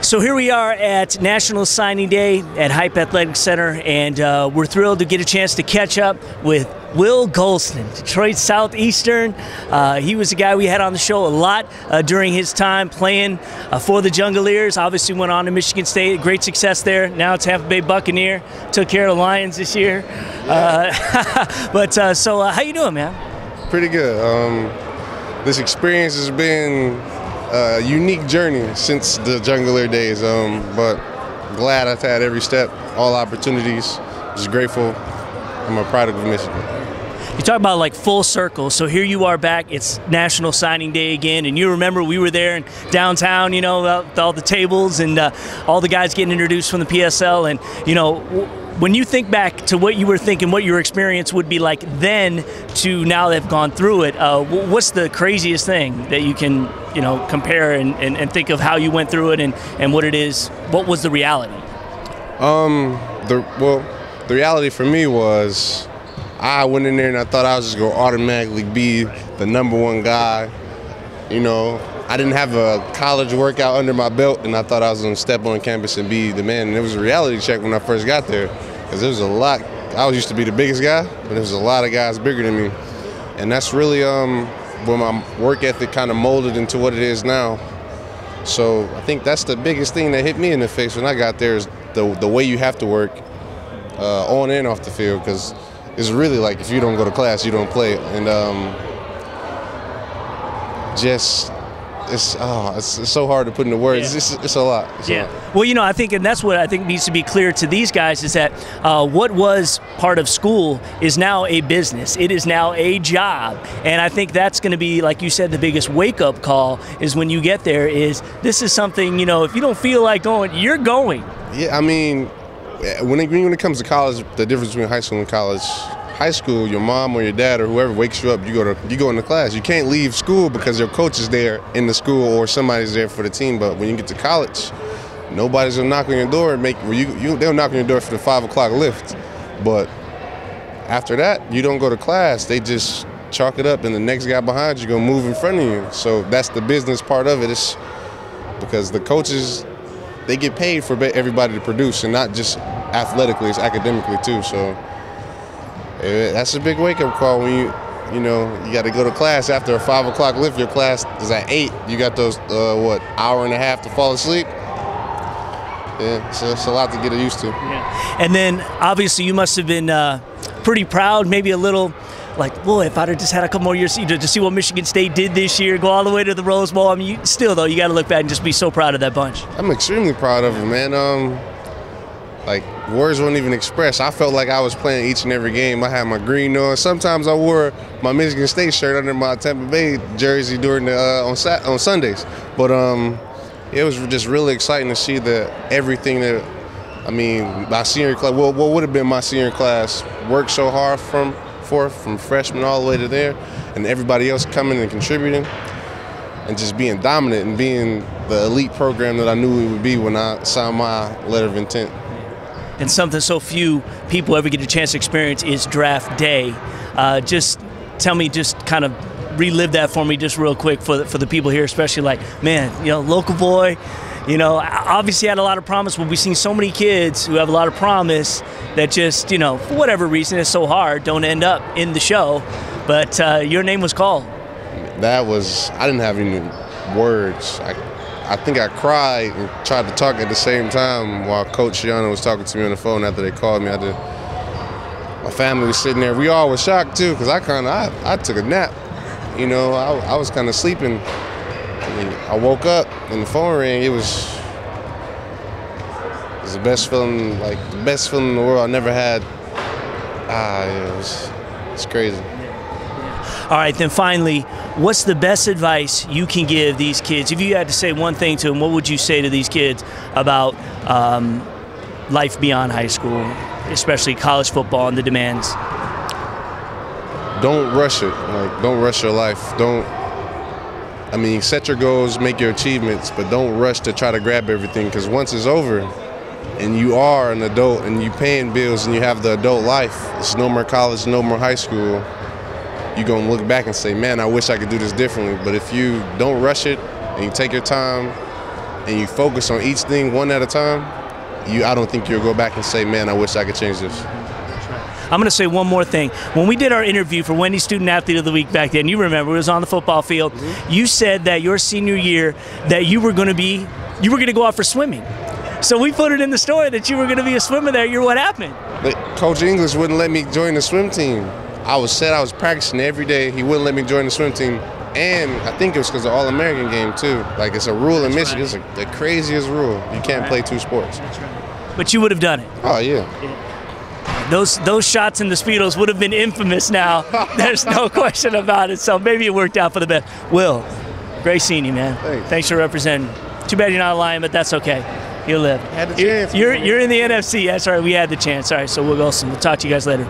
So here we are at National Signing Day at Hype Athletic Center, and we're thrilled to get a chance to catch up with Will Gholston, Detroit Southeastern. He was a guy we had on the show a lot during his time playing for the Jungleers. Obviously went on to Michigan State, great success there. Now it's Tampa Bay Buccaneer, took care of the Lions this year. So how you doing, man? Pretty good. This experience has been a unique journey since the Jungleer days, but glad I've had every step, all opportunities. Just grateful. I'm a product of Michigan. You talk about like full circle. So here you are back. It's National Signing Day again, and you remember we were there in downtown, you know, all the tables and all the guys getting introduced from the PSL. And you know, when you think back to what you were thinking, what your experience would be like then to now they've gone through it, what's the craziest thing that you can, you know, compare and think of how you went through it and what it is? What was the reality? The reality for me was I went in there and I thought I was just going to automatically be the #1 guy. You know, I didn't have a college workout under my belt, and I thought I was going to step on campus and be the man. And it was a reality check when I first got there, because there was a lot. I was used to be the biggest guy, but there was a lot of guys bigger than me. And that's really when my work ethic kind of molded into what it is now. So I think that's the biggest thing that hit me in the face when I got there is the way you have to work on and off the field, because it's really like if you don't go to class, you don't play. And it's so hard to put into words. Yeah. It's a lot. It's a lot. Well, you know, I think, and that's what I think needs to be clear to these guys, is that what was part of school is now a business. It is now a job. And I think that's going to be, like you said, the biggest wake-up call is when you get there is this is something, you know, if you don't feel like going, you're going. Yeah, I mean, when it comes to college, the difference between high school and college, high school, your mom or your dad or whoever wakes you up, you go into class. You can't leave school because your coach is there in the school or somebody's there for the team. But when you get to college, nobody's gonna knock on your door and they'll knock on your door for the 5 o'clock lift. But after that, you don't go to class. They just chalk it up, and the next guy behind you gonna move in front of you. So that's the business part of it. It's because the coaches, they get paid for everybody to produce, and not just athletically, it's academically too. So that's a big wake-up call when you got to go to class after a 5 o'clock lift. Your class is at 8. You got those hour and a half to fall asleep. Yeah, so it's a lot to get used to. Yeah. And then obviously you must have been pretty proud, maybe a little like, boy, if I'd have just had a couple more years to see what Michigan State did this year, go all the way to the Rose Bowl. I mean, still though, you got to look back and just be so proud of that bunch. I'm extremely proud of them, man. Like, words won't even express. I felt like I was playing each and every game. I had my green on. Sometimes I wore my Michigan State shirt under my Tampa Bay jersey during the on Sundays. But it was just really exciting to see everything that, I mean, my senior class, what would have been my senior class, worked so hard from freshman all the way to there, and everybody else coming and contributing, and just being dominant and being the elite program that I knew we would be when I signed my letter of intent. And something so few people ever get a chance to experience is draft day. Just tell me, just kind of relive that for me just real quick for the people here, especially like, man, you know, local boy, you know, obviously had a lot of promise, but we've seen so many kids who have a lot of promise that just, you know, for whatever reason, it's so hard, don't end up in the show. But your name was called. I didn't have any words. I think I cried and tried to talk at the same time while Coach Shiana was talking to me on the phone after they called me. My family was sitting there. We all were shocked too, because I took a nap. You know, I was kind of sleeping. I woke up and the phone rang. It was the best feeling, like the best feeling in the world I never had. It's crazy. All right, then finally, what's the best advice you can give these kids? If you had to say one thing to them, what would you say to these kids about life beyond high school, especially college football and the demands? Don't rush it. Like, don't rush your life. Set your goals, make your achievements, but don't rush to try to grab everything, because once it's over and you are an adult and you're paying bills and you have the adult life, it's no more college, no more high school. You're going to look back and say, man, I wish I could do this differently. But if you don't rush it and you take your time, and you focus on each thing one at a time, I don't think you'll go back and say, man, I wish I could change this. I'm going to say one more thing. When we did our interview for Wendy's Student Athlete of the Week back then, you remember, it was on the football field. You said that your senior year that you were going to go out for swimming. So we put it in the story that you were going to be a swimmer that year. What happened? Coach English wouldn't let me join the swim team. I was practicing every day. He wouldn't let me join the swim team. And I think it was because of the All-American game, too. Like, it's a rule in Michigan. Right. It's the craziest rule. You can't play two sports. That's right. But you would have done it. Oh, yeah. Those shots in the Speedos would have been infamous now. There's no question about it. So maybe it worked out for the best. Will, great seeing you, man. Thanks for representing. Too bad you're not a Lion, but that's okay. You'll live. Had the chance. You're in the NFC. That's right. We had the chance. All right, so we'll talk to you guys later.